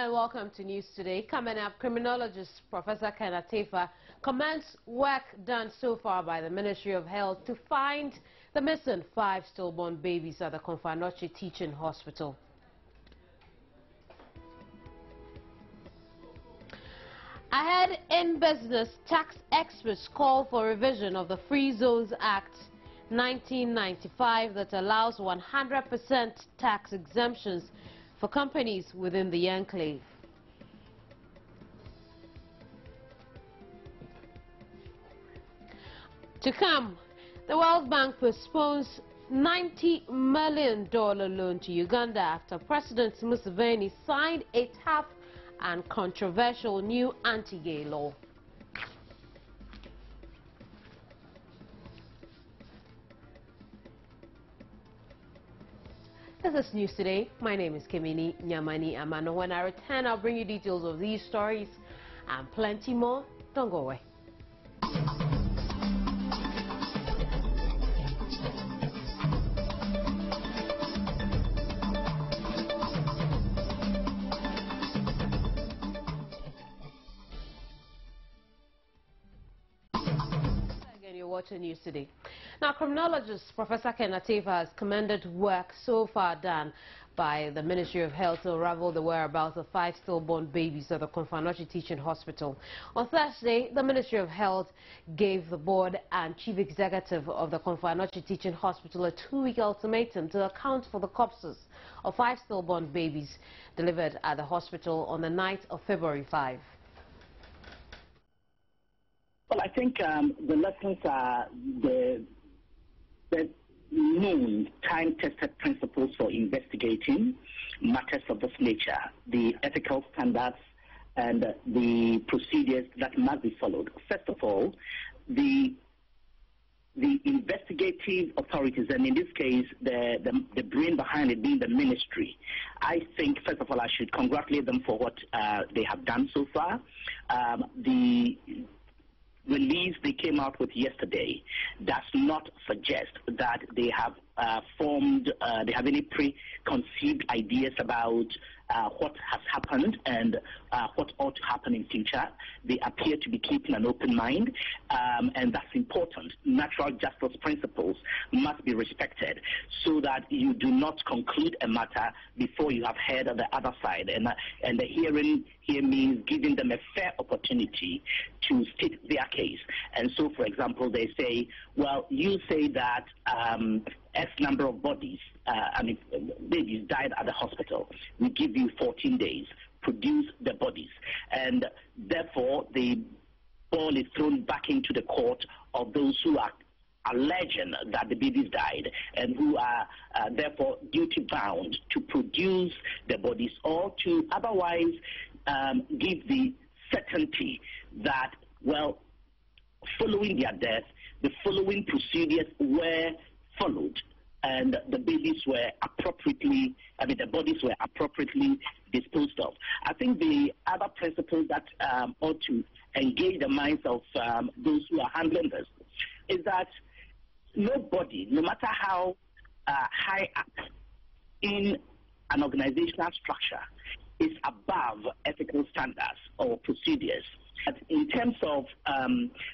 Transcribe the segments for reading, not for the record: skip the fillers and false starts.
And welcome to News Today. Coming up, criminologist Professor Ken Atefa comments work done so far by the Ministry of Health to find the missing 5 stillborn babies at the Konfanoche Teaching Hospital. Ahead in business, tax experts call for revision of the Free Zones Act 1995 that allows 100% tax exemptions for companies within the enclave. To come, the World Bank postpones $90 million loan to Uganda after President Museveni signed a tough and controversial new anti-gay law. This is News Today. My name is Kemini Nyamani Amano. When I return, I'll bring you details of these stories and plenty more. Don't go away. You're watching News Today. Now, criminologist Professor Ken Atefa has commended work so far done by the Ministry of Health to unravel the whereabouts of 5 stillborn babies at the Konfanoche Teaching Hospital. On Thursday, the Ministry of Health gave the board and chief executive of the Konfanoche Teaching Hospital a 2-week ultimatum to account for the corpses of 5 stillborn babies delivered at the hospital on the night of February 5. Well, I think the lessons are the known time-tested principles for investigating matters of this nature, the ethical standards and the procedures that must be followed. First of all, the investigative authorities, and in this case, the brain behind it being the ministry. I think, first of all, I should congratulate them for what they have done so far. The release they came out with yesterday does not suggest that they have they have any preconceived ideas about what has happened and what ought to happen in future. They appear to be keeping an open mind, and that's important. Natural justice principles must be respected so that you do not conclude a matter before you have heard the other side. And the hearing here means giving them a fair opportunity to state their case. And so, for example, they say, well, you say that X number of bodies, babies died at the hospital. We give you 14 days, produce the bodies. And therefore, the ball is thrown back into the court of those who are alleging that the babies died and who are therefore duty bound to produce the bodies or to otherwise give the certainty that, well, following their death, the following procedures were followed and the babies were appropriately, the bodies were appropriately disposed of. I think the other principle that ought to engage the minds of those who are handling this is that nobody, no matter how high up in an organizational structure, is above ethical standards or procedures. In terms of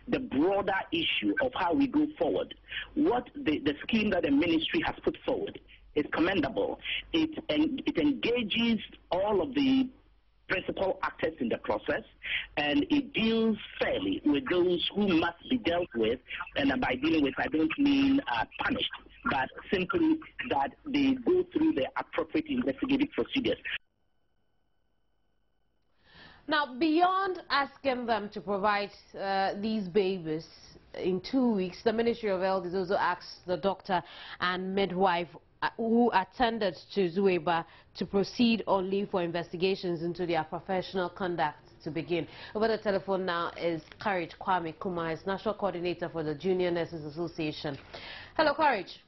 the broader issue of how we go forward, what the scheme that the ministry has put forward is commendable. It engages all of the principal actors in the process, and it deals fairly with those who must be dealt with. And by dealing with, I don't mean punished, but simply that they go through the appropriate investigative procedures. Now, beyond asking them to provide these babies in 2 weeks, the Ministry of Health has also asked the doctor and midwife who attended to Zueba to proceed on leave for investigations into their professional conduct to begin. Over the telephone now is Courage Kwame Kuma, is National Coordinator for the Junior Nurses Association. Hello, Courage.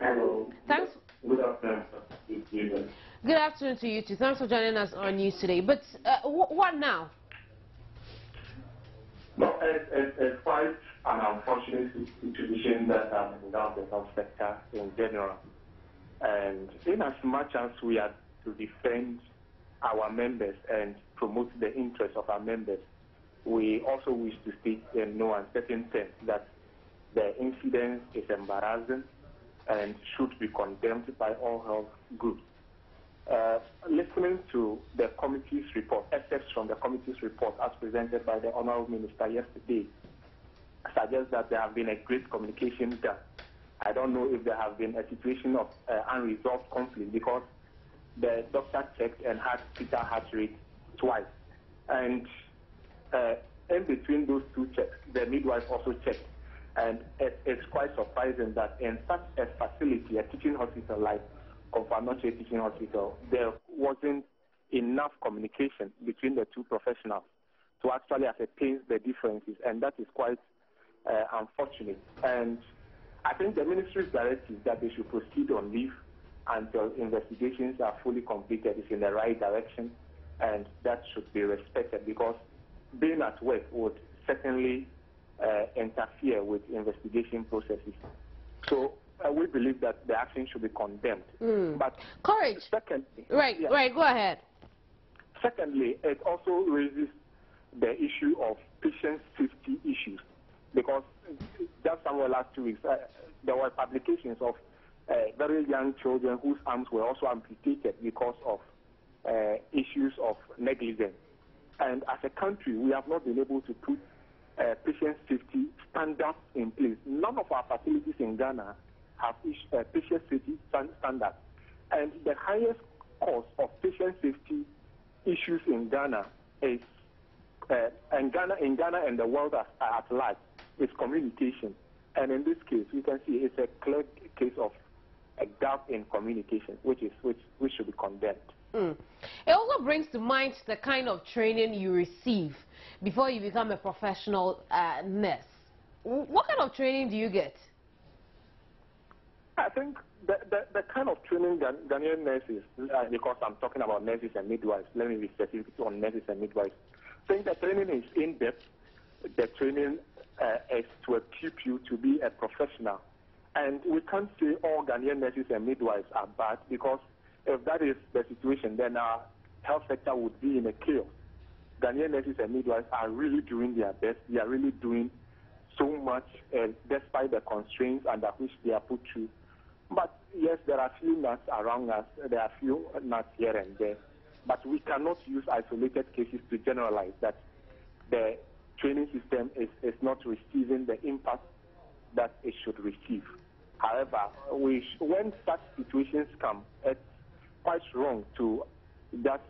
Hello. Thanks. Good afternoon. Good afternoon to you too. Thanks for joining us on News Today. But what now? Well, it's quite an unfortunate situation that without the health sector in general. And in as much as we are to defend our members and promote the interests of our members, we also wish to state in no uncertain terms that the incident is embarrassing and should be condemned by all health groups. Listening to the committee's report, excerpts from the committee's report as presented by the Honourable Minister yesterday, suggests that there have been a great communication gap. I don't know if there have been a situation of unresolved conflict, because the doctor checked and had fetal heart rate twice. And in between those two checks, the midwife also checked. And it's quite surprising that in such a facility, a teaching hospital like Confanoche Teaching Hospital, there wasn't enough communication between the two professionals to actually ascertain the differences, and that is quite unfortunate. And I think the ministry's directive that they should proceed on leave until investigations are fully completed is in the right direction, and that should be respected, because being at work would certainly interfere with investigation processes. So we believe that the action should be condemned. But courage. Secondly, right, go ahead. Secondly, it also raises the issue of patient safety issues, because just somewhere last 2 weeks, there were publications of very young children whose arms were also amputated because of issues of negligence. And as a country, we have not been able to put patient safety standards in place. None of our facilities in Ghana have patient safety standards. And the highest cause of patient safety issues in Ghana is, in Ghana and the world at large, is communication. And in this case, we can see it's a clear case of a gap in communication, which should be condemned. It also brings to mind the kind of training you receive before you become a professional nurse. What kind of training do you get? I think the kind of training Ghanaian nurses, because I'm talking about nurses and midwives, let me be specific on nurses and midwives. I think the training is in-depth. The training is to equip you to be a professional. And we can't say all Ghanaian nurses and midwives are bad, because if that is the situation, then our health sector would be in a chaos. Ghanaian nurses and midwives are really doing their best. They are really doing so much, despite the constraints under which they are put through. But yes, there are few nuts around us. There are few nuts here and there. But we cannot use isolated cases to generalize that the training system is not receiving the impact that it should receive. However, when such situations come, it's quite wrong to just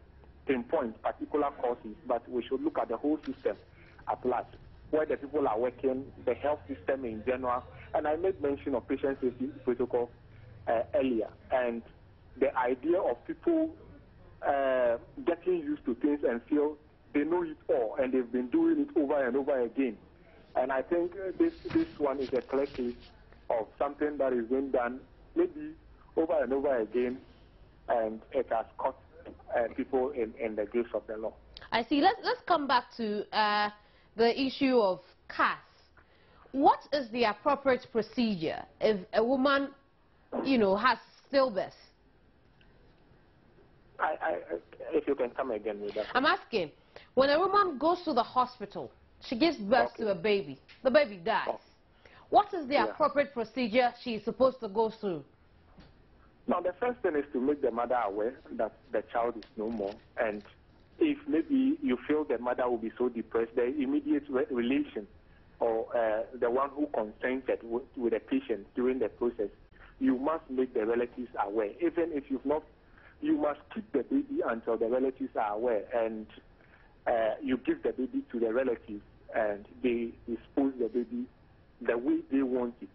pinpoint particular causes, but we should look at the whole system at large, where the people are working, the health system in general. And I made mention of patient safety protocol earlier, and the idea of people getting used to things and feel they know it all, and they've been doing it over and over again. And I think this one is a clear case of something that is being done maybe over and over again, and it has caught people in the grace of the law. I see. Let's come back to the issue of CAS. What is the appropriate procedure if a woman, has stillbirth? If you can come again with that. I'm asking, when a woman goes to the hospital, she gives birth to a baby, the baby dies. What is the appropriate procedure she is supposed to go through? Now, the first thing is to make the mother aware that the child is no more. And if maybe you feel the mother will be so depressed, the immediate relation or the one who consented with the patient during the process, you must make the relatives aware. Even if you've not, you must keep the baby until the relatives are aware, and you give the baby to the relatives, and they dispose the baby the way they want it.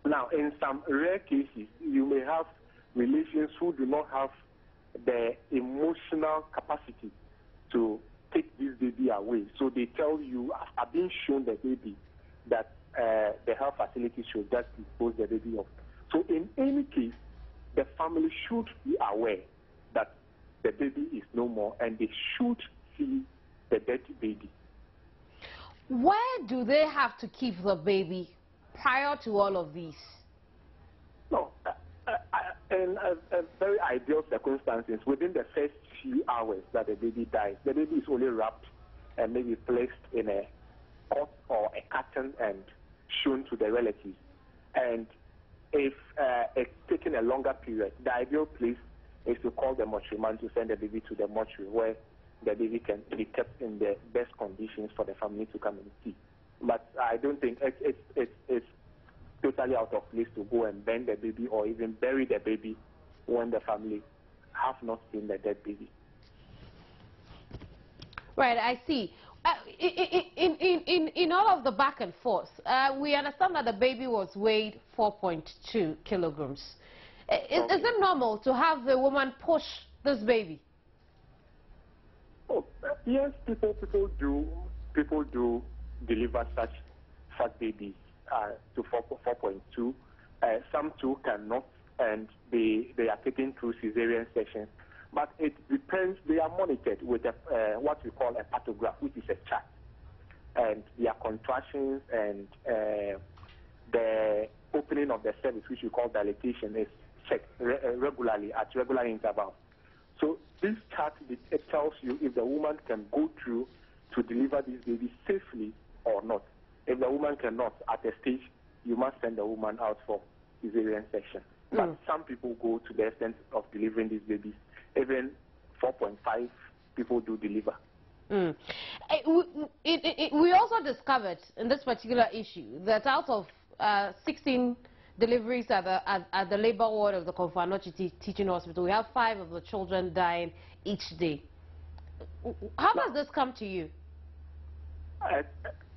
Now, in some rare cases, you may have relations who do not have the emotional capacity to take this baby away. So they tell you, after being shown the baby, that the health facility should just dispose the baby off. So in any case, the family should be aware that the baby is no more, and they should see the dead baby. Where do they have to keep the baby prior to all of these? No, in a very ideal circumstances, within the first few hours that the baby dies, the baby is only wrapped and maybe placed in a pot or a carton and shown to the relatives. And if it's taking a longer period, the ideal place is to call the mortuary man to send the baby to the mortuary where the baby can be kept in the best conditions for the family to come and see. But I don't think it's totally out of place to go and burn the baby or even bury the baby when the family have not seen the dead baby. Right, I see. In all of the back and forth, we understand that the baby was weighed 4.2 kilograms. Is it normal to have the woman push this baby? Oh, yes, people do deliver such babies to 4.2. Some too cannot, and they are taken through cesarean sections. But it depends. They are monitored with what we call a pathograph, which is a chart, and their contractions and the opening of the cervix, which we call dilatation, is checked regularly at regular intervals. So this chart, it tells you if the woman can go through to deliver this baby safely or not. If the woman cannot, at a stage, you must send the woman out for cesarean section. But some people go to the extent of delivering these babies. Even 4.5 people do deliver. We also discovered in this particular issue that out of 16 deliveries at the labor ward of the Konfanochi Teaching Hospital, we have 5 of the children dying each day. How does this come to you?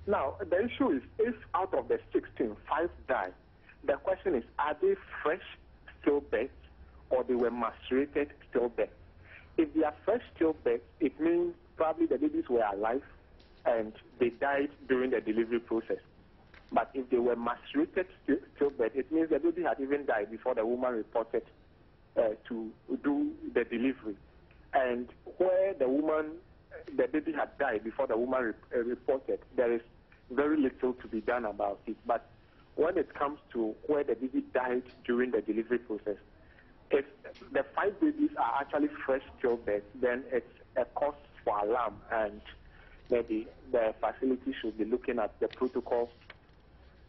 Now, the issue is, if out of the 16, 5 die, the question is, are they fresh stillbirths or they were macerated stillbirths? If they are fresh stillbirths, it means probably the babies were alive and they died during the delivery process. But if they were macerated stillbirths, it means the baby had even died before the woman reported to do the delivery. And where the baby had died before the woman reported, there is very little to be done about it. But when it comes to where the baby died during the delivery process, if the 5 babies are actually fresh stillbirths, then it's a cause for alarm, and maybe the facility should be looking at the protocols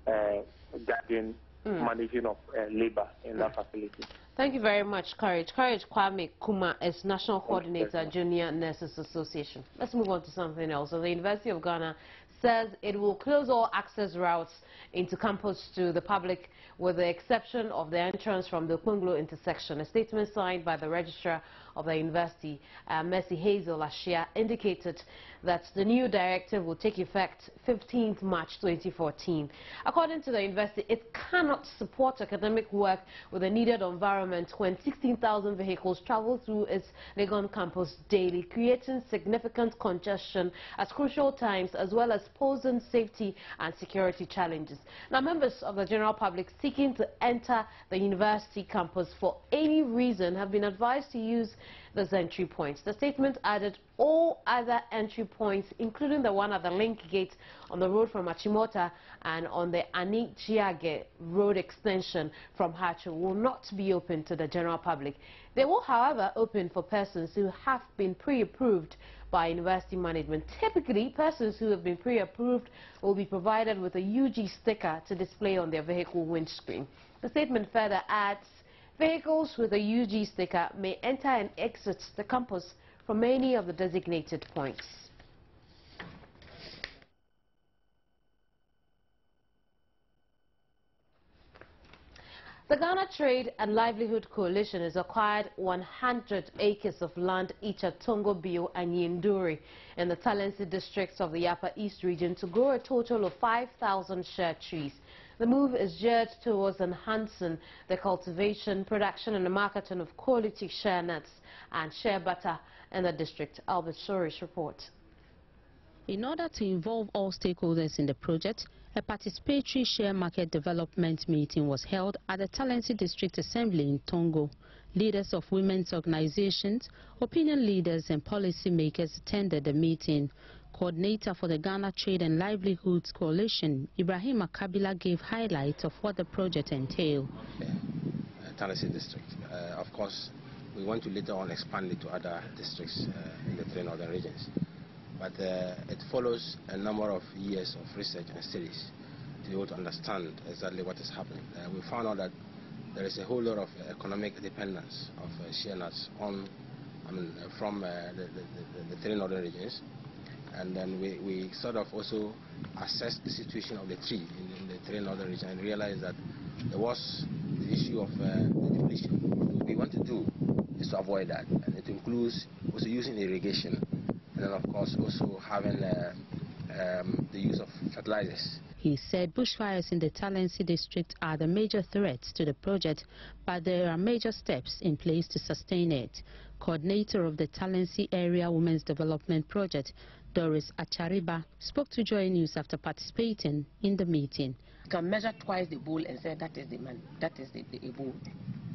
guiding managing of labor in that facility. Thank you very much, Courage. Courage Kwame Kuma is National Coordinator, Junior Nurses Association. Let's move on to something else. So the University of Ghana says it will close all access routes into campus to the public with the exception of the entrance from the Kunglo intersection. A statement signed by the registrar of the university, Mercy Hazel Ashia, indicated that the new directive will take effect 15th March 2014. According to the university, it cannot support academic work with the needed environment when 16,000 vehicles travel through its Legon campus daily, creating significant congestion at crucial times as well as posing safety and security challenges. Now, members of the general public seeking to enter the university campus for any reason have been advised to use those entry points. The statement added all other entry points, including the one at the link gate on the road from Achimota and on the Anichiage road extension from Hacho, will not be open to the general public. They will, however, open for persons who have been pre-approved by university management. Typically, persons who have been pre-approved will be provided with a UG sticker to display on their vehicle windscreen. The statement further adds, vehicles with a UG sticker may enter and exit the campus from any of the designated points. The Ghana Trade and Livelihood Coalition has acquired 100 acres of land each at Tongo Bio and Yinduri in the Talensi districts of the Upper East region to grow a total of 5,000 shea trees. The move is geared towards enhancing the cultivation, production and the marketing of quality shea nuts and shea butter in the district. Albert Sori's report. In order to involve all stakeholders in the project, a participatory share market development meeting was held at the Talensi District Assembly in Tongo. Leaders of women's organizations, opinion leaders and policymakers attended the meeting. Coordinator for the Ghana Trade and Livelihoods Coalition, Ibrahim Akabila, gave highlights of what the project entailed. Tennessee district. Of course, we want to later on expand it to other districts in the 3 northern regions. But it follows a number of years of research and studies to be able to understand exactly what is happening. We found out that there is a whole lot of economic dependence of shea nuts on, from the 3 northern regions. And then we sort of also assessed the situation of the tree in the 3 northern regions and realized that there was the issue of the depletion. What we want to do is to avoid that, and it includes also using irrigation, and then of course also having the use of fertilizers. He said bushfires in the Talensi district are the major threats to the project, but there are major steps in place to sustain it. Coordinator of the Talensi Area Women's Development Project, Doris Achariba, spoke to Joy News after participating in the meeting. You can measure twice the bowl and say that is the money, that is the bowl,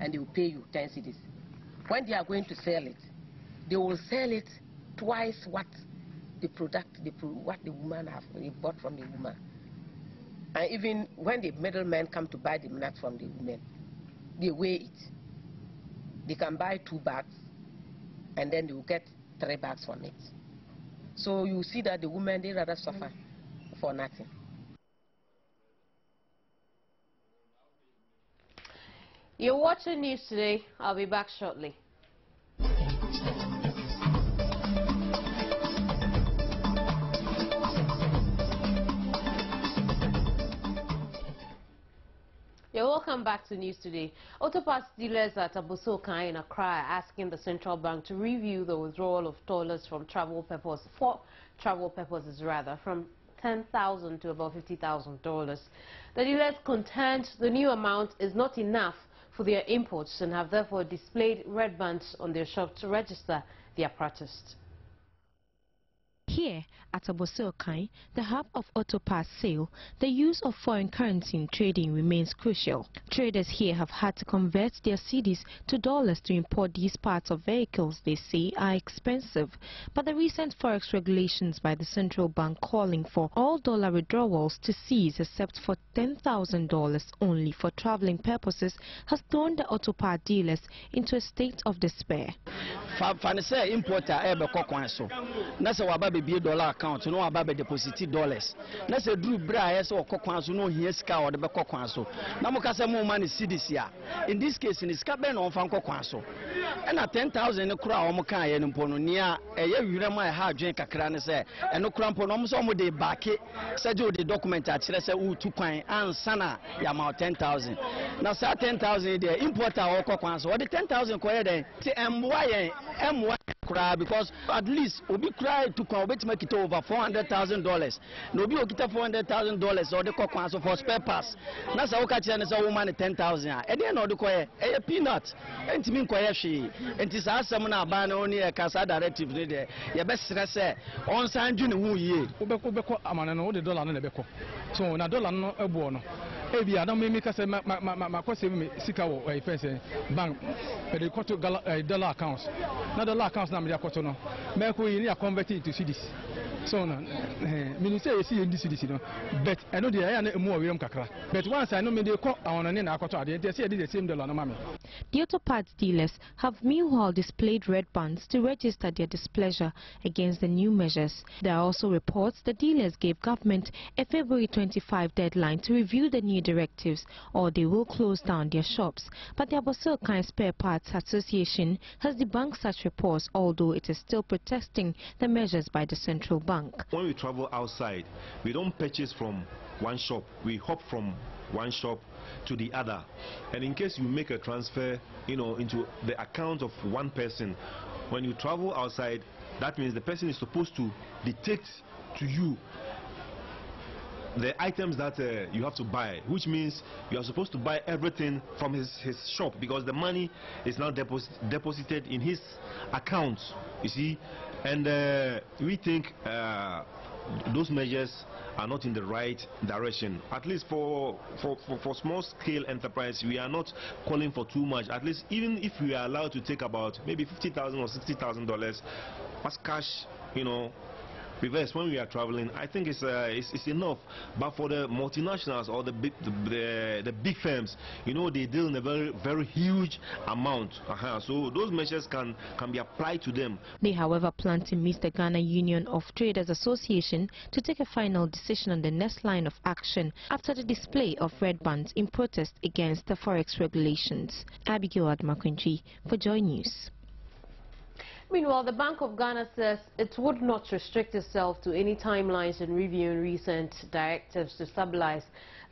and they will pay you 10 cedis. When they are going to sell it, they will sell it twice what the product, what the woman have bought from the woman. And even when the middlemen come to buy the nuts from the women, they weigh it. They can buy 2 bags, and then they will get 3 bags from it. So you see that the women, they rather suffer for nothing. You're watching News Today. I'll be back shortly. You're welcome back to News Today. Auto parts dealers at Atani in Accra are asking the central bank to review the withdrawal of dollars from travel purposes, from $10,000 to about $50,000. The dealers contend the new amount is not enough for their imports and have therefore displayed red bands on their shop to register their protest. Here at Atani, the hub of auto parts sale, the use of foreign currency in trading remains crucial. Traders here have had to convert their cedis to dollars to import these parts of vehicles they say are expensive. But the recent forex regulations by the central bank calling for all dollar withdrawals to cease except for $10,000 only for traveling purposes has thrown the auto part dealers into a state of despair. $dollar account no ababe deposit dollars na se dru bra ya se okokwan so no hia sika o de be kokwan so na mo ka se mo man cedis ya in this case ni sika be no mfa kokwan so na 10,000 ne kura o mo kan ye no mpo no nia eye wire ma ha adwen kakra ne se eno kura mpo no mo so mo de baake se je o de document a kire se u tu kwan ansa na ya ma 10,000 na sa 10,000 de importer o kokwan so o de 10,000 ko ye den ti emwa because at least obi cry to come to make it over $400,000. No be okita $400,000 or the kokwan so for spare parts. Na sa oka chia na sa woman 10,000. E dey no de koye e peanut. Entimi koye hwe. Enti sa asem na aba na oni e kasa directive ne de. Ye be stress on sanju ne hu yie. Obeko amana no de dollar no na beko. So na dollar no ebuo no. Ebi adam me ka say ma kwese me sika wo e fese bank pe de koto dollar accounts. Na dollar accounts na me akoto no. Me ko yi ni convert it to cedis. So no me say you see in this cedis no. But I know the aya na emu owiram kakra. But once I know me dey ko awon ne na akoto ade. They say the same dollar no mame. The auto parts dealers have meanwhile displayed red bands to register their displeasure against the new measures. There are also reports the dealers gave government a February 25 deadline to review the new directives or they will close down their shops. But the Atani Spare Parts Association has debunked such reports, although it is still protesting the measures by the central bank. When we travel outside, we don't purchase from one shop, we hop from one shop to the other, and in case you make a transfer into the account of one person, when you travel outside, that means the person is supposed to dictate to you the items that you have to buy, which means you are supposed to buy everything from his shop because the money is now deposited in his account, you see. And we think those measures are not in the right direction. At least for small scale enterprise, we are not calling for too much. At least even if we are allowed to take about maybe $50,000 or $60,000 as cash, reverse when we are traveling, I think it's enough. But for the multinationals or the big firms, you know, they deal in a very huge amount. So those measures can be applied to them. They, however, plan to meet the Ghana Union of Traders Association to take a final decision on the next line of action after the display of red bands in protest against the forex regulations. Abigail Admakwintri for Joy News. Meanwhile, the Bank of Ghana says it would not restrict itself to any timelines in reviewing recent directives to stabilize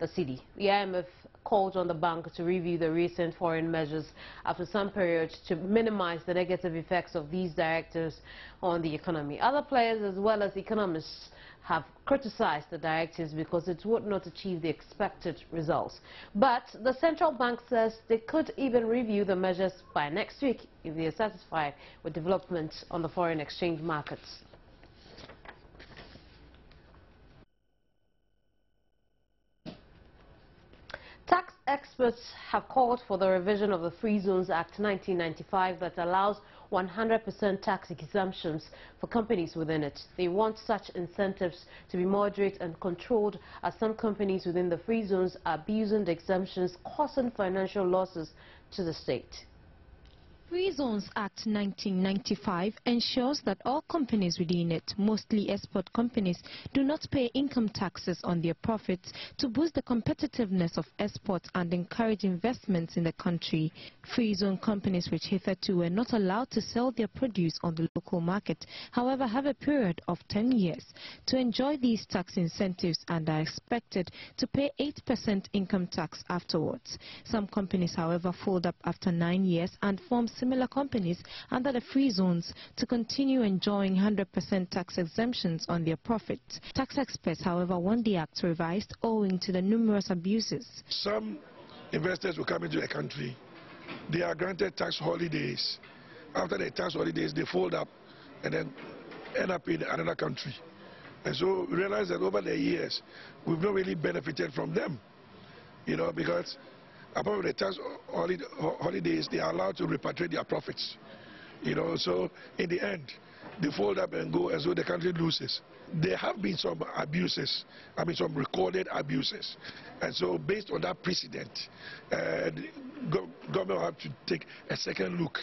the cedi. The IMF called on the bank to review the recent foreign measures after some period to minimize the negative effects of these directives on the economy. Other players as well as economists have criticized the directives because it would not achieve the expected results. But the central bank says they could even review the measures by next week if they are satisfied with developments on the foreign exchange markets. Tax experts have called for the revision of the Free Zones Act 1995 that allows 100% tax exemptions for companies within it. They want such incentives to be moderate and controlled, as some companies within the free zones are abusing the exemptions, causing financial losses to the state. Free Zones Act 1995 ensures that all companies within it, mostly export companies, do not pay income taxes on their profits to boost the competitiveness of exports and encourage investments in the country. Free zone companies which hitherto were not allowed to sell their produce on the local market, however, have a period of 10 years to enjoy these tax incentives and are expected to pay 8% income tax afterwards. Some companies, however, fold up after 9 years and form similar companies under the free zones to continue enjoying 100% tax exemptions on their profits. Tax experts, however, want the act revised owing to the numerous abuses. Some investors will come into the country. They are granted tax holidays. After the tax holidays, they fold up and then end up in another country. And so we realize that over the years, we've not really benefited from them, you know, because apart from the tax holidays, they are allowed to repatriate their profits. You know, so in the end, they fold up and go, and so the country loses. There have been some abuses, some recorded abuses. And so based on that precedent, the government will have to take a second look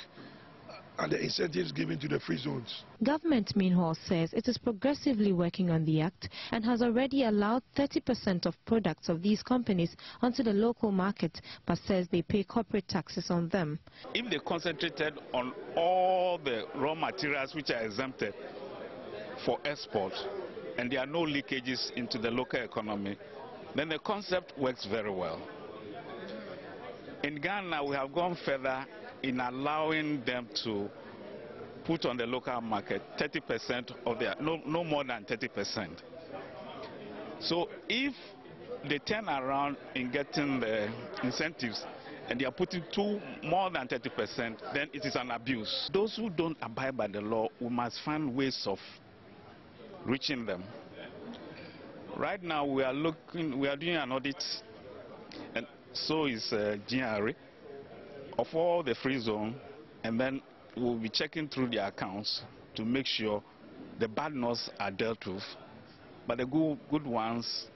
and the incentives given to the free zones. Government, meanwhile, says it is progressively working on the act and has already allowed 30% of products of these companies onto the local market, but says they pay corporate taxes on them. If they concentrated on all the raw materials which are exempted for export and there are no leakages into the local economy, then the concept works very well. In Ghana, we have gone further in allowing them to put on the local market 30% of their, no more than 30%. So if they turn around in getting the incentives and they are putting more than 30%, then it is an abuse. Those who don't abide by the law, we must find ways of reaching them. Right now we are doing an audit, and so is GRA, of all the free zone, and then we'll be checking through their accounts to make sure the bad notes are dealt with, but the good ones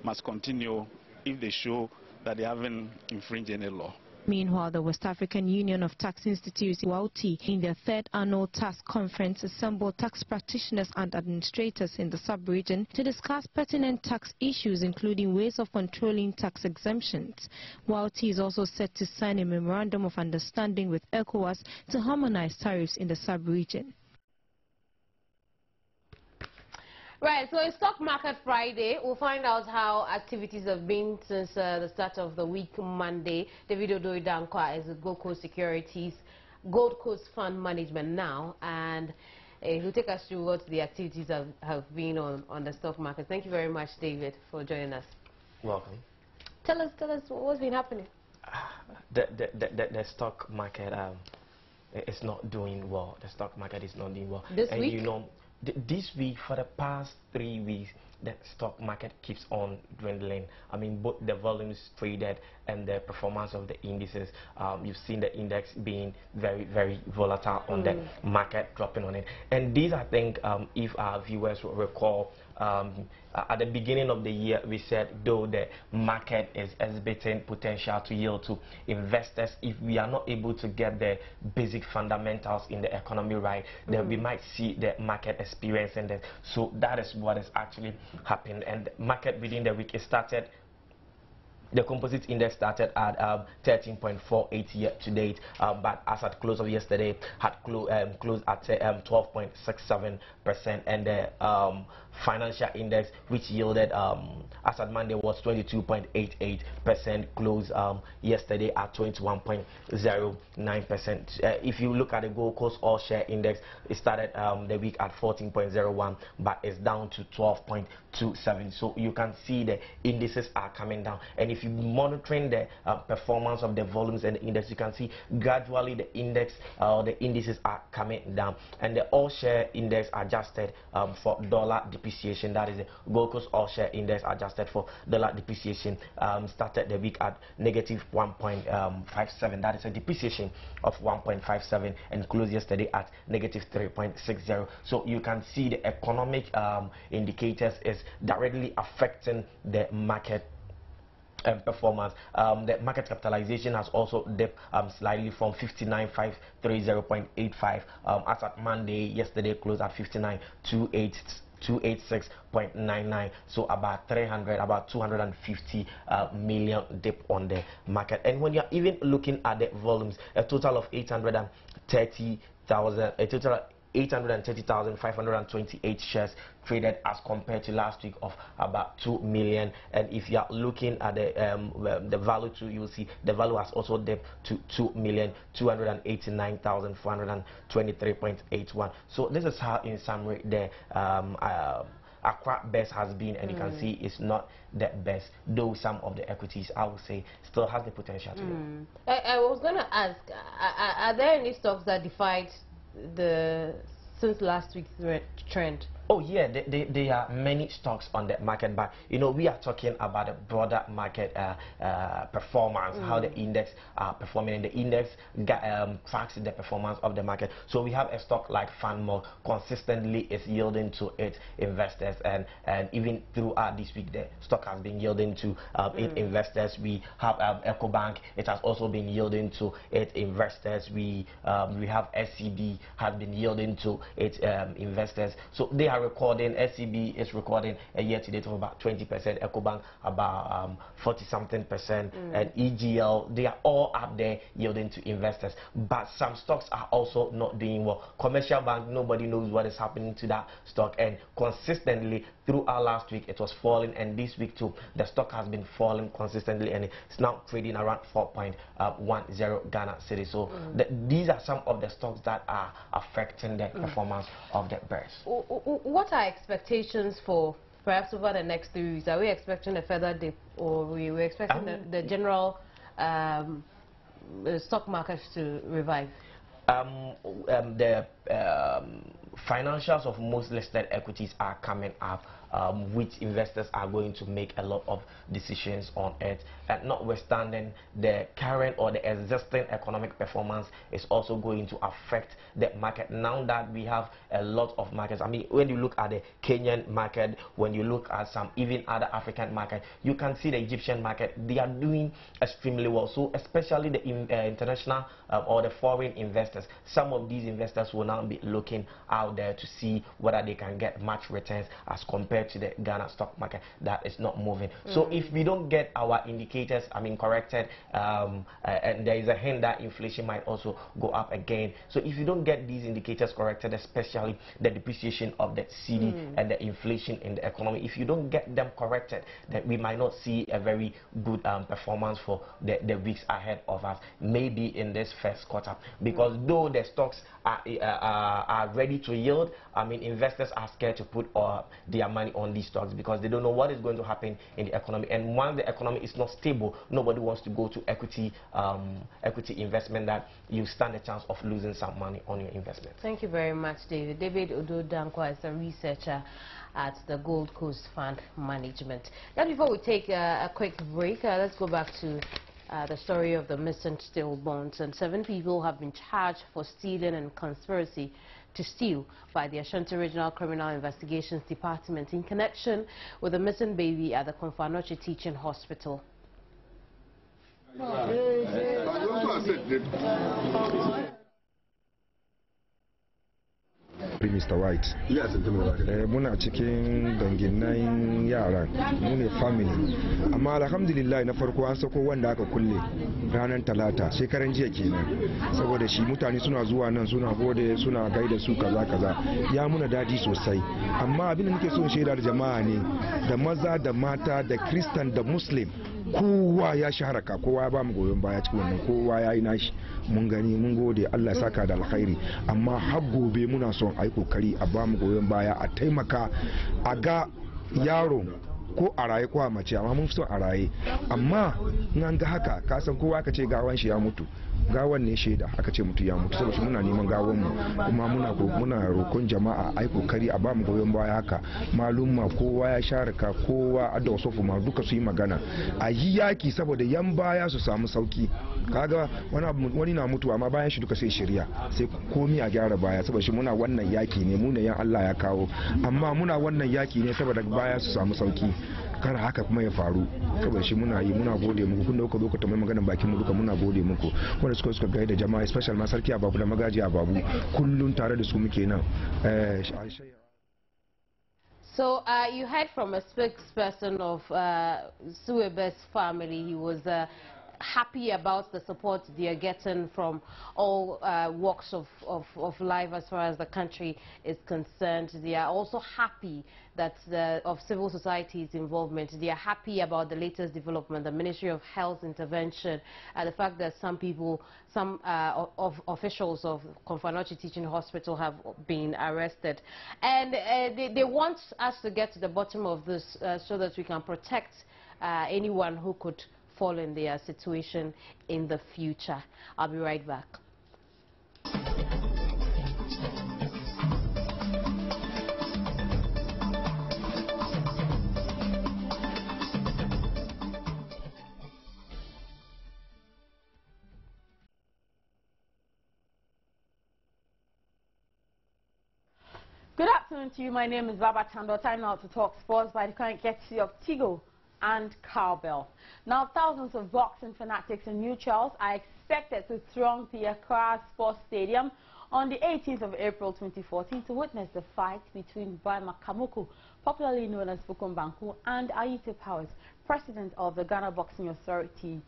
must continue if they show that they haven't infringed any law. Meanwhile, the West African Union of Tax Institutes, WAUTI, in their third annual task conference assembled tax practitioners and administrators in the sub-region to discuss pertinent tax issues, including ways of controlling tax exemptions. WAUTI is also set to sign a memorandum of understanding with ECOWAS to harmonize tariffs in the sub-region. Right, so in Stock Market Friday, we'll find out how activities have been since the start of the week Monday. David Odoidankwa is with Gold Coast Fund Management now, and he'll take us through what the activities have been on the stock market. Thank you very much, David, for joining us. Welcome. Tell us what's been happening. The stock market is not doing well. The stock market is not doing well. This week? You know, This week, for the past 3 weeks, the stock market keeps on dwindling. I mean, both the volumes traded and the performance of the indices. You've seen the index being very, very volatile on the market, dropping on it. And these, I think, if our viewers will recall, at the beginning of the year, we said, though the market is exhibiting potential to yield to investors, if we are not able to get the basic fundamentals in the economy right, then we might see the market experiencing that. So that is what is actually happened. And the market within the week, it started. The composite index started at 13.48 year to date, but as at close of yesterday, had closed at 12.67%, and the financial index, which yielded as at Monday, was 22.88%, closed yesterday at 21.09%. If you look at the Gold Coast All Share Index, it started the week at 14.01, but it's down to 12.27. So you can see the indices are coming down, and if you're monitoring the performance of the volumes and the index, you can see gradually the the indices are coming down, and the All Share Index adjusted for dollar depreciation, that is the Gold Coast All Share Index adjusted for dollar depreciation, started the week at negative 1.57. That is a depreciation of 1.57, and closed yesterday at negative 3.60. So you can see the economic indicators is directly affecting the market performance. The market capitalization has also dipped slightly from 59,530.85 as at Monday. Yesterday closed at 59,286.99, so about 250 million dip on the market. And when you're even looking at the volumes, a total of 830,528 shares traded, as compared to last week of about 2 million. And if you are looking at the value too, you'll see the value has also dipped to 2,289,423.81. So this is how, in summary, the Accra best has been, and you can see it's not the best, though some of the equities, I would say, still has the potential to do. I was going to ask, are there any stocks that defied since last week's trend? Oh yeah, there are many stocks on the market, but you know, we are talking about the broader market performance, how the index are performing, and the index tracks the performance of the market. So we have a stock like FanMo consistently is yielding to its investors, and even throughout this week the stock has been yielding to its investors. We have EcoBank, it has also been yielding to its investors. We have SCB, has been yielding to its investors. So they are recording, SCB is recording a year-to-date of about 20%, EcoBank about 40-something%, and EGL, they are all up there yielding to investors. But some stocks are also not doing well. Commercial Bank, nobody knows what is happening to that stock, and consistently throughout last week it was falling, and this week too the stock has been falling consistently, and it's now trading around 4.10 Ghana cedi. So these are some of the stocks that are affecting the performance of the bears. What are expectations for perhaps over the next 3 weeks? Are we expecting a further dip, or we're expecting the general stock market to revive? The financials of most listed equities are coming up, which investors are going to make a lot of decisions on it. And notwithstanding, the current or the existing economic performance is also going to affect the market. Now that we have a lot of markets, I mean, when you look at the Kenyan market, when you look at some even other African market, you can see the Egyptian market, they are doing extremely well. So especially the international or the foreign investors, some of these investors will now be looking out there to see whether they can get much returns as compared to the Ghana stock market that is not moving. So if we don't get our indicators, I mean, corrected, and there is a hint that inflation might also go up again. So if you don't get these indicators corrected, especially the depreciation of the cedi and the inflation in the economy, if you don't get them corrected, then we might not see a very good performance for the weeks ahead of us, maybe in this first quarter, because though the stocks are ready to yield, I mean, investors are scared to put their money on these stocks because they don't know what is going to happen in the economy. And once the economy is not stable, nobody wants to go to equity investment that you stand a chance of losing some money on your investment. Thank you very much, David. David Ododankwa is a researcher at the Gold Coast Fund Management. Now, before we take a quick break, let's go back to the story of the missing stillborns. And 7 people have been charged for stealing and conspiracy to steal by the Ashanti Regional Criminal Investigations Department in connection with the missing baby at the Konfanoche Teaching Hospital. Mr. White. Yes, muna cikin ganginnan yara mu ne family amma alhamdulillah na farko an sako wanda aka kulle ranar talata shekaran jiya kenan saboda shi mutane suna zuwa nan suna gode suna gaida su kaza ya muna dadi sosai amma abin da nake so in shaida da jama'a ne da maza da mata da Christian da Muslim kowa ya shaharaka kowa ya ba mu goyon baya cikin wannan kowa ya yi nashi mun gani mun gode Allah ya saka da alkhairi amma har gobe muna son a yi kokari a ba mu goyon baya a taimaka a ga yaro ko a raye ko a mace amma mun fi son a raye amma in an ga haka ka san kowa aka ce gawan shi ya mutu gawan ne shaida aka ce mutu ya mutu saboda muna neman gawan mu kuma muna roƙon jama'a ai kokari a ba mu goyon baya haka malumma kowa ya sharaka kowa a da wasu ma duka su yi magana a yi yaki saboda yan baya su samu sauki kaga wani na mutu amma bayan shi duka sai shirya sai komi a gyara baya saboda shi muna wannan yaki ne mu ne yan Allah ya kawo amma muna wannan yaki ne saboda baya su samu sauki kar haka kuma ya faru saboda shi muna gode muku kun da kuka zo ku tambayi maganar bakin mu duka muna gode muku wanda suka gaida jama'a special ma sarki Ababu da magaji Ababu kullun tare da su muke nan So you heard from a spokesperson of Suebe's family. He was happy about the support they are getting from all walks of life as far as the country is concerned. They are also happy that of civil society's involvement. They are happy about the latest development, the Ministry of Health intervention, the fact that some officials of Konfanoche Teaching Hospital have been arrested. And they want us to get to the bottom of this so that we can protect anyone who could fall in their situation in the future. I'll be right back. Good afternoon to you. My name is Baba Tando. Time now to talk sports by the current courtesy of Tigo and Cowbell. Now, thousands of boxing fanatics and neutrals are expected to throng the Accra Sports Stadium on the 18th of April 2014 to witness the fight between Brahma Kamuku, popularly known as Bukom Banku, and Aite Powers. President of the Ghana Boxing Authority,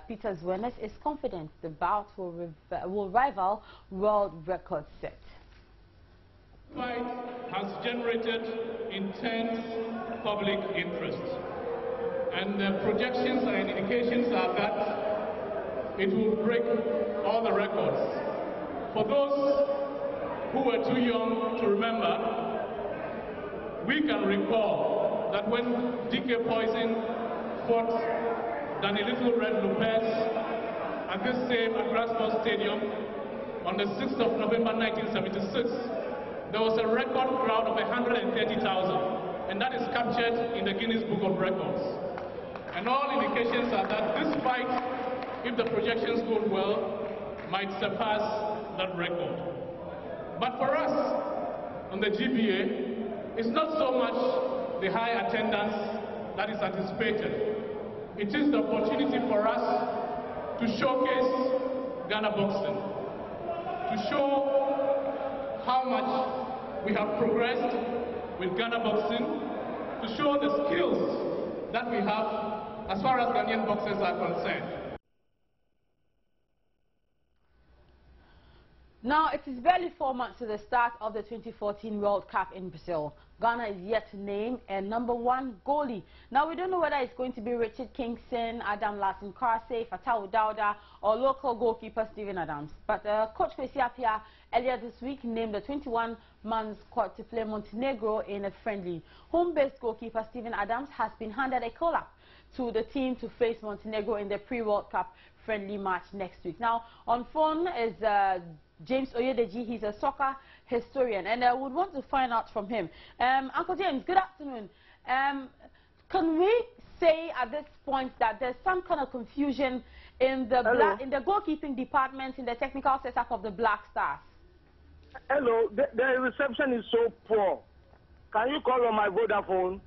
Peter Zwenes, is confident the bout will rival world record set. The fight has generated intense public interest, and the projections and indications are that it will break all the records. For those who were too young to remember, we can recall that when DK Poison fought Danny Little Red Lopez at this same Accra Sports Stadium on the 6th of November 1976, there was a record crowd of 130,000, and that is captured in the Guinness Book of Records. And all indications are that this fight, if the projections go well, might surpass that record. But for us, on the GBA, it's not so much the high attendance that is anticipated. It is the opportunity for us to showcase Ghana boxing, to show how much we have progressed with Ghana boxing, to show the skills that we have as far as Ghanaian boxers are concerned. Now, it is barely 4 months to the start of the 2014 World Cup in Brazil. Ghana is yet to name a #1 goalie. Now, we don't know whether it's going to be Richard Kingston, Adam Lassen-Karse, Fatau Dauda, or local goalkeeper Stephen Adams. But Coach Kwesi Appiah earlier this week named the 21-man squad to play Montenegro in a friendly. Home-based goalkeeper Stephen Adams has been handed a call-up to the team to face Montenegro in the pre-World Cup friendly match next week. Now, on phone is James Oyedeji. He's a soccer historian, and I would want to find out from him. Uncle James, good afternoon. Can we say at this point that there's some kind of confusion in the goalkeeping department, in the technical setup of the Black Stars? Hello, the reception is so poor. Can you call on my Vodafone?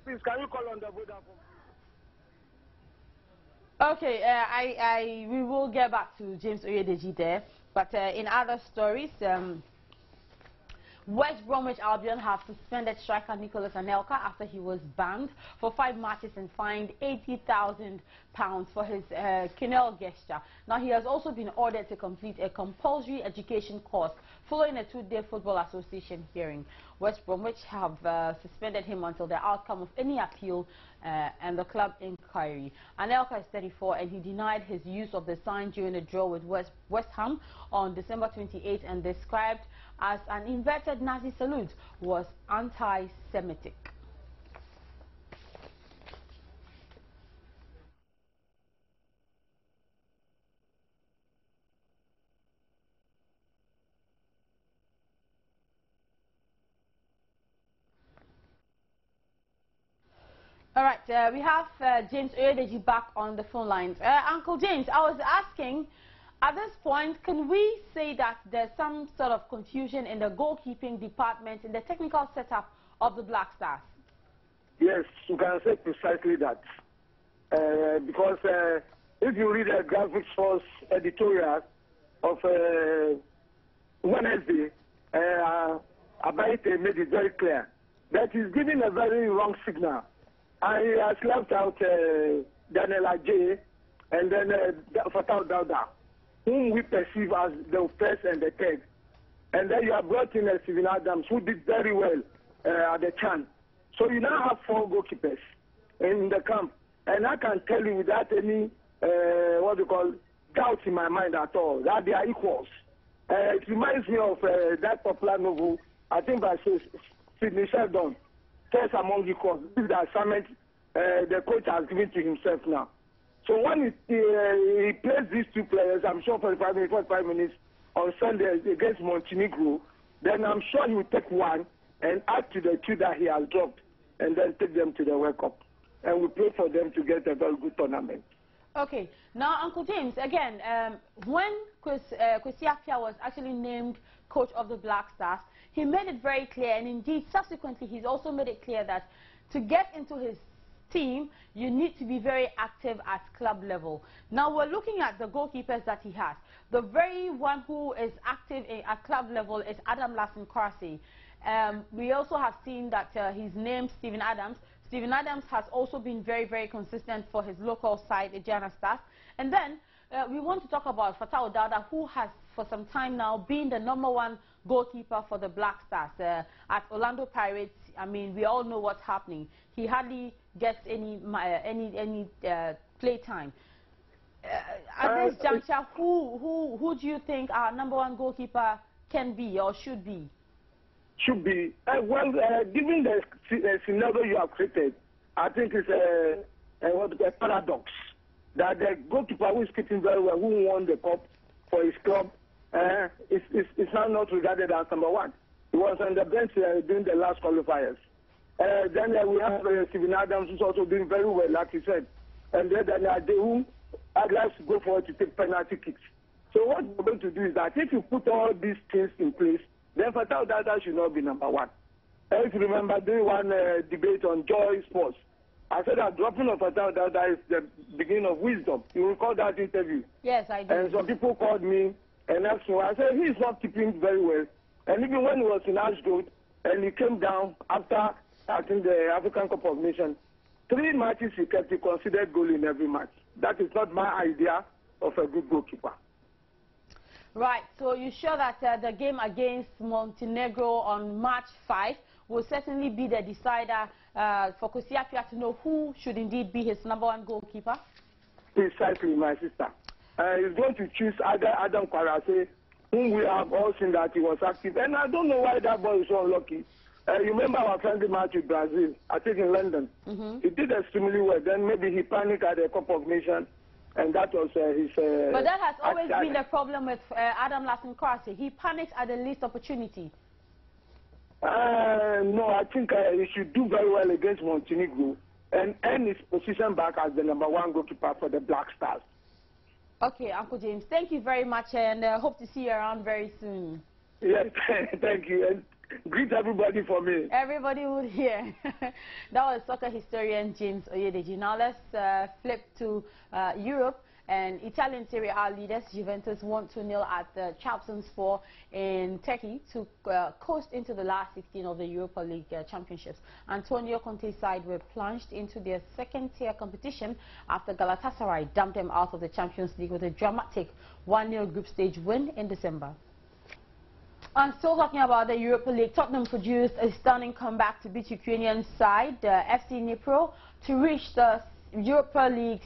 Please, can you call on the Vodafone? Okay, we will get back to James Oyedeji there. But in other stories, West Bromwich Albion have suspended striker Nicholas Anelka after he was banned for 5 matches and fined £80,000 for his canal gesture. Now, he has also been ordered to complete a compulsory education course following a 2-day Football Association hearing. West Bromwich have suspended him until the outcome of any appeal and the club inquiry. Anelka is 34 and he denied his use of the sign during a draw with West Ham on December 28 and described as an inverted Nazi salute was anti-Semitic. All right, we have James Oyedeji back on the phone lines. Uncle James, I was asking, at this point, can we say that there's some sort of confusion in the goalkeeping department, in the technical setup of the Black Stars? Yes, you can say precisely that. Because if you read the Graphics Force editorial of Wednesday, Abaite made it very clear that he's giving a very wrong signal. And he has left out Daniel Ajay and then Fatau Dauda, whom we perceive as the first and the third. And then you have brought in Stephen Adams, who did very well at the CHAN. So you now have 4 goalkeepers in the camp. And I can tell you without any, doubt in my mind at all, that they are equals. It reminds me of that popular novel, I think by Sidney Sheldon, First Among Equals. This is the assignment the coach has given to himself now. So when he plays these 2 players, I'm sure 45 minutes on Sunday against Montenegro, then I'm sure he will take 1 and add to the 2 that he has dropped and then take them to the World Cup. And we pray for them to get a very good tournament. Okay. Now, Uncle James, again, when Kwesi Appiah was actually named coach of the Black Stars, he made it very clear, and indeed, subsequently, he's also made it clear that to get into his team, you need to be very active at club level. Now, we're looking at the goalkeepers that he has. The very one who is active at club level is Adam Lassen-Karse. We also have seen that he's named Stephen Adams. Stephen Adams has also been very, very consistent for his local side, Ejana Stars. And then we want to talk about Fatau Dauda, who has for some time now been the #1 goalkeeper for the Black Stars. At Orlando Pirates, I mean, we all know what's happening. He hardly gets any play time. At this juncture, who do you think our #1 goalkeeper can be or should be? Should be. Given the scenario you have created, I think it's a paradox that the goalkeeper who is keeping very well, who won the cup for his club, is now not regarded as #1. He was on the bench during the last qualifiers. Then we have Stephen Adams, who's also doing very well, like you said. And then who I'd like to go forward to take penalty kicks. So what we're going to do is that if you put all these things in place, then Fatau Dauda should not be #1. If you remember, during one debate on Joy Sports, I said that dropping of Fatau Dauda is the beginning of wisdom. You recall that interview? Yes, I do. And some people called me and asked me, I said, he's not keeping very well. And even when he was in Ashgrove, and he came down after, I think, the African Cup of Nations, 3 matches he kept, he considered goal in every match. That is not my idea of a good goalkeeper. Right, so you're sure that the game against Montenegro on March 5 will certainly be the decider for Kosiapia to know who should indeed be his #1 goalkeeper? Precisely, my sister. He's going to choose Adam Kwarase, whom we have all seen that he was active. And I don't know why that boy is so unlucky. You remember our friendly match with Brazil, I think in London. He did extremely well. Then maybe he panicked at the Cup of Nations, and that was his... but that has always been the problem with Adam Kwarase. He panics at the least opportunity. No, I think he should do very well against Montenegro and earn his position back as the #1 goalkeeper for the Black Stars. Okay, Uncle James, thank you very much, and hope to see you around very soon. Yes, thank you, and greet everybody for me. Everybody would hear. That was soccer historian James Oyedeji. Now let's flip to Europe. And Italian Serie A leaders Juventus won 2-0 at the Trabzonspor in Turkey to coast into the last 16 of the Europa League Championships. Antonio Conte's side were plunged into their second-tier competition after Galatasaray dumped them out of the Champions League with a dramatic 1-0 group stage win in December. And still talking about the Europa League, Tottenham produced a stunning comeback to beat Ukrainian side FC Dnipro to reach the Europa League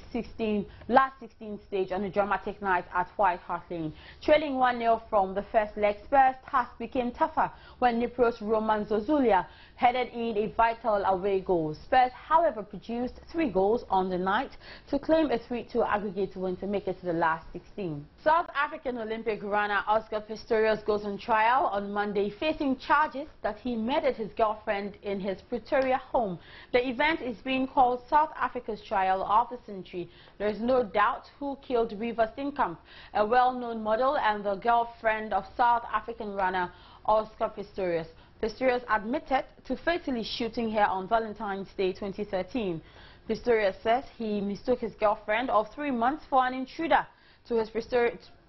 last 16 stage on a dramatic night at White Hart Lane. Trailing 1-0 from the first leg, Spurs' task became tougher when Dnipro's Roman Zozulia headed in a vital away goal. Spurs, however, produced 3 goals on the night to claim a 3-2 aggregate win to make it to the last 16. South African Olympic runner Oscar Pistorius goes on trial on Monday, facing charges that he murdered his girlfriend in his Pretoria home. The event is being called South Africa's trial of the century. There is no doubt who killed Reva Steenkamp, a well-known model and the girlfriend of South African runner Oscar Pistorius. Pistorius admitted to fatally shooting her on Valentine's Day 2013. Pistorius says he mistook his girlfriend of 3 months for an intruder to his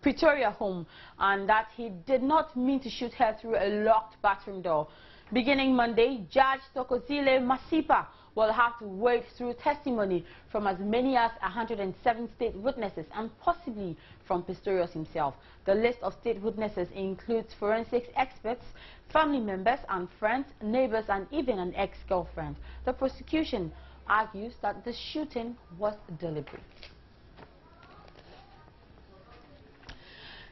Pretoria home and that he did not mean to shoot her through a locked bathroom door. Beginning Monday, Judge Thokozile Masipa will have to wade through testimony from as many as 107 state witnesses and possibly from Pistorius himself. The list of state witnesses includes forensics experts, family members and friends, neighbors and even an ex-girlfriend. The prosecution argues that the shooting was deliberate.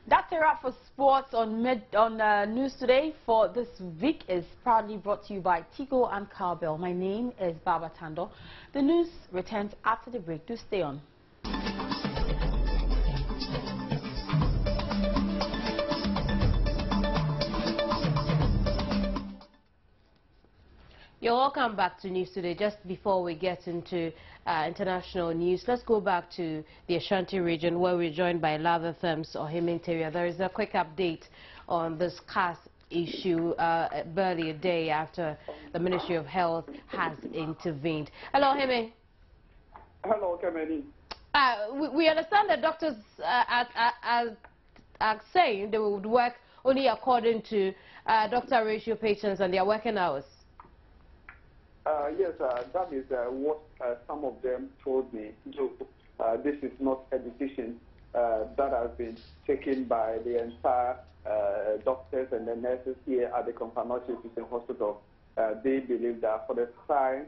That's a wrap for sports on News Today for this week. Is proudly brought to you by Tigo and Cowbell. My name is Baba Tando. The news returns after the break. Do stay on. You're welcome back to News Today. Just before we get into international news, let's go back to the Ashanti region where we're joined by Lava Firms or Himinteria. There is a quick update on this CAS issue barely a day after the Ministry of Health has intervened. Hello, Hime. Hello, Kameni. We understand that doctors are saying they would work only according to doctor ratio patients and their working hours. Yes, that is what some of them told me. So, this is not a decision that has been taken by the entire doctors and the nurses here at the Confirmation Teaching Hospital. They believe that for the time,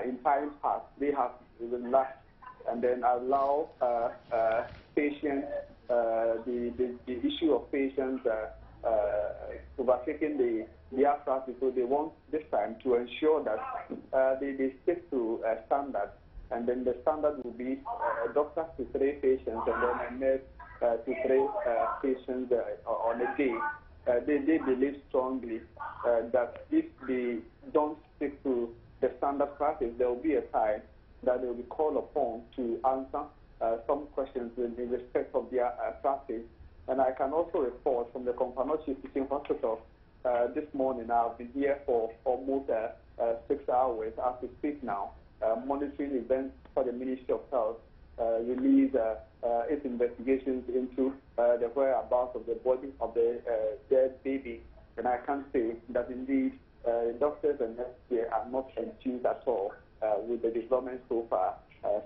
in time past, they have relaxed and then allow patients, the issue of patients overtaking their practice. So they want this time to ensure that they stick to standards, and then the standard will be doctors to 3 patients and then a nurse to 3 patients on a day. They believe strongly that if they don't stick to the standard practice, there will be a time that they will be called upon to answer some questions in respect of their practice. And I can also report from the Confirmation Teaching Hospital this morning. I've been here for almost 6 hours as we speak now, monitoring events for the Ministry of Health, release its investigations into the whereabouts of the body of the dead baby. And I can say that indeed doctors and nurses here are not enthused at all with the development so far.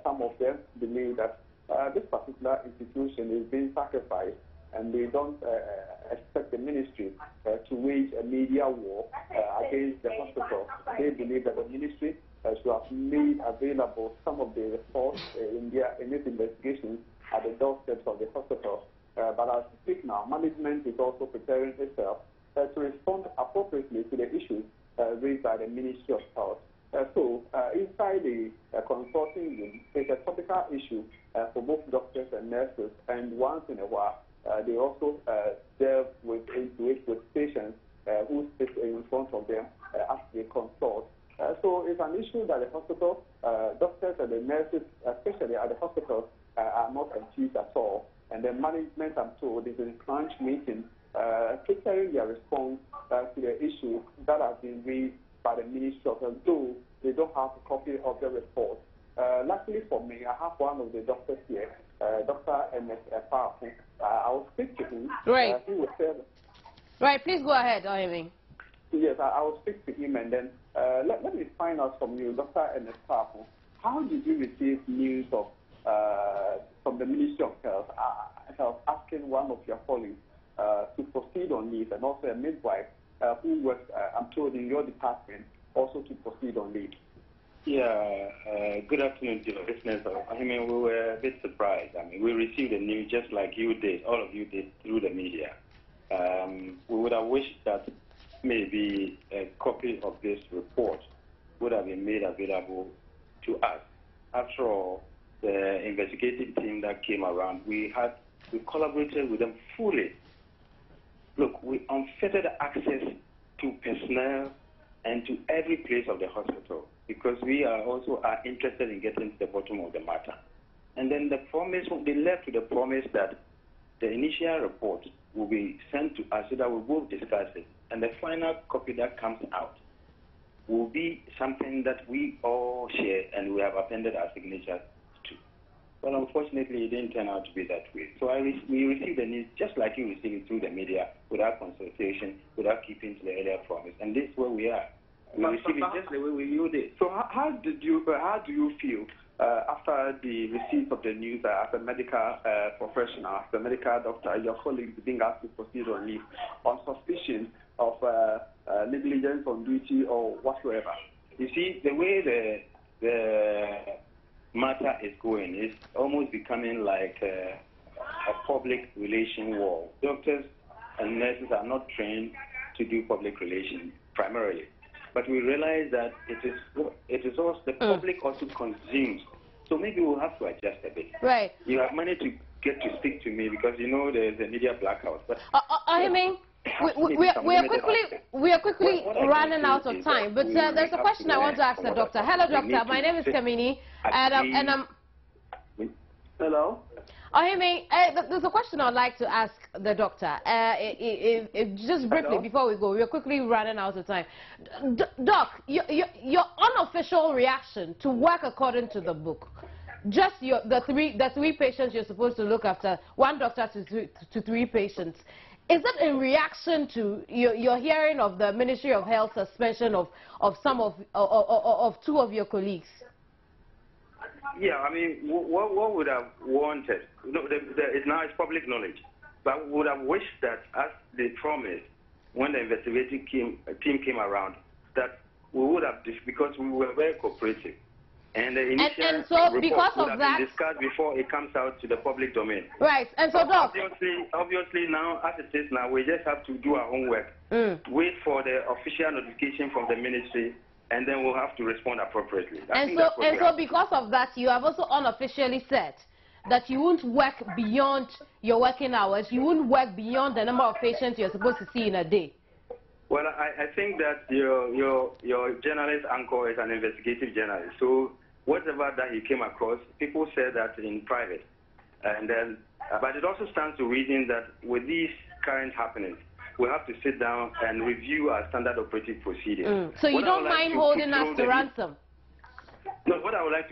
Some of them believe that this particular institution is being sacrificed and they don't expect the ministry to wage a media war against the hospital. They believe that the ministry should have made available some of the reports in its investigation at the doorsteps of the hospital. But as we speak now, management is also preparing itself to respond appropriately to the issues raised by the Ministry of Health. So inside the consulting room, it's a topical issue for both doctors and nurses, and once in a while, they also delve into it with patients who sit in front of them as they consult. So it's an issue that the hospital, doctors and the nurses, especially at the hospital, are not enthused at all. And the management, I'm told, is in crunch meeting, preparing their response to the issues that have been raised by the Ministry of Health, though they don't have a copy of the report. Luckily for me, I have one of the doctors here, Dr. M.S. Powerful. I will speak to him. Right. He will say... Right, please go ahead, Oyemi. Yes, I will speak to him, and then let me find out from you, Dr. M.S. Powerful, how did you receive news of from the Ministry of Health asking one of your colleagues to proceed on leave, and also a midwife who works, I'm told, in your department, also to proceed on leave? Yeah, good afternoon to your listeners. I mean, we were a bit surprised. I mean, we received the news just like you did, all of you did, through the media. We would have wished that maybe a copy of this report would have been made available to us. After all, the investigative team that came around, we collaborated with them fully. Look, we unfettered access to personnel and to every place of the hospital, because we are interested in getting to the bottom of the matter. And then the promise, they left with the promise that the initial report will be sent to us so that we will discuss it. And the final copy that comes out will be something that we all share and we have appended our signatures to. But unfortunately, it didn't turn out to be that way. So we received the news just like you received it through the media, without consultation, without keeping to the earlier promise. And this is where we are. We received it just the way you did. So how do you feel after the receipt of the news as a medical professional, as a medical doctor, your colleagues being asked to proceed on leave on suspicion of negligence on duty or whatsoever? You see, the way the matter is going is almost becoming like a public relation war. Doctors and nurses are not trained to do public relations primarily. But we realize that it is also the public also consumes. So maybe we'll have to adjust a bit. Right. You have managed to get to speak to me because you know there's a media blackout. But I mean, we are quickly running out of time. But there's a question I want to ask the doctor. Hello, doctor. My name is Kamini, and I'm. Hello. There's a question I'd like to ask the doctor. Just briefly before we go, we're quickly running out of time. Doc, your unofficial reaction to work according to the book, just the three patients you're supposed to look after, one doctor to three patients. Is it in reaction to your hearing of the Ministry of Health suspension of two of your colleagues? Yeah, I mean, what would have wanted? It's public knowledge, but we would have wished that, as they promised, when the investigative team came around, that we would have, because we were very cooperative, and the initial report would have been discussed before it comes out to the public domain. Right, and so Doc, obviously now, as it is now, we just have to do our homework, wait for the official notification from the ministry, and then we'll have to respond appropriately. And so because of that, you have also unofficially said that you won't work beyond your working hours. You won't work beyond the number of patients you're supposed to see in a day. Well, I think that your journalist anchor is an investigative journalist. So whatever that he came across, people said that in private. And then, but it also stands to reason that with these current happenings, we have to sit down and review our standard operating procedures. So you don't mind holding us to ransom? No, what I would like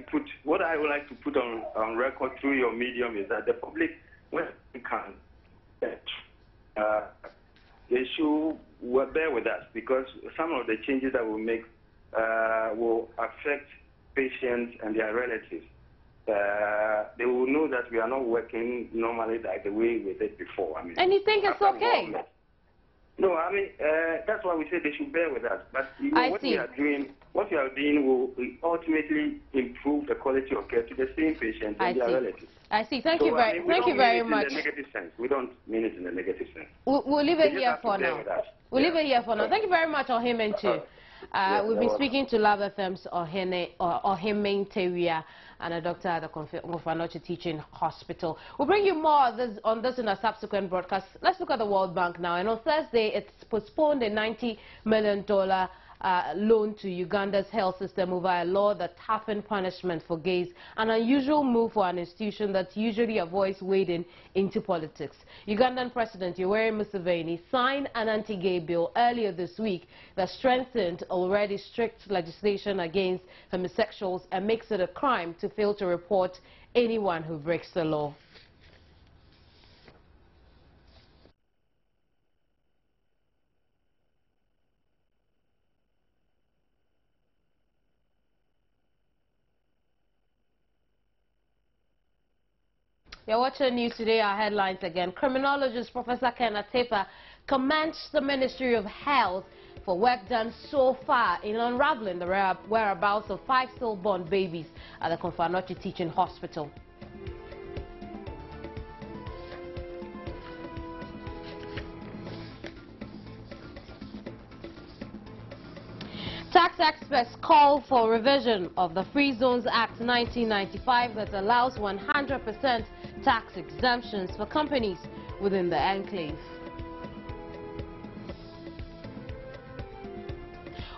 to put on record through your medium is that the public, when it can, they should bear with us, because some of the changes that we make will affect patients and their relatives. they will know that we are not working normally like the way we did before. I mean, and you think it's okay? No, I mean, that's why we say they should bear with us. But you know, what we are doing will ultimately improve the quality of care to the same patients and their relatives. I see. Thank you very much. In the negative sense. We don't mean it in the negative sense. We'll leave it here for now. We'll leave it here for now. Thank you very much, Ohimentu. We've been speaking to Love FM's Ohimenteria and a doctor at the Confanochi Teaching Hospital. We'll bring you more on this in a subsequent broadcast. Let's look at the World Bank now. And on Thursday, it's postponed a $90 million loan to Uganda's health system over a law that toughened punishment for gays, an unusual move for an institution that usually avoids wading into politics. Ugandan President Yoweri Museveni signed an anti-gay bill earlier this week that strengthened already strict legislation against homosexuals and makes it a crime to fail to report anyone who breaks the law. You're watching News Today. Our headlines again. Criminologist Professor Ken Atepa commends the Ministry of Health for work done so far in unraveling the whereabouts of 5 stillborn babies at the Confanochi Teaching Hospital. Tax experts call for revision of the Free Zones Act 1995 that allows 100% tax exemptions for companies within the enclave.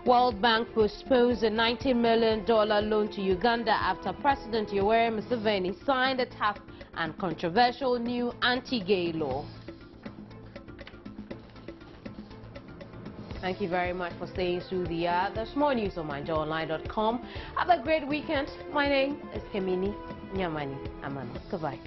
World Bank postpones a $90 million loan to Uganda after President Yoweri Museveni signed a tough and controversial new anti-gay law. Thank you very much for staying through the hour. There's more news on MyJoyOnline.com. Have a great weekend. My name is Kemini Nyamani Amano. Goodbye.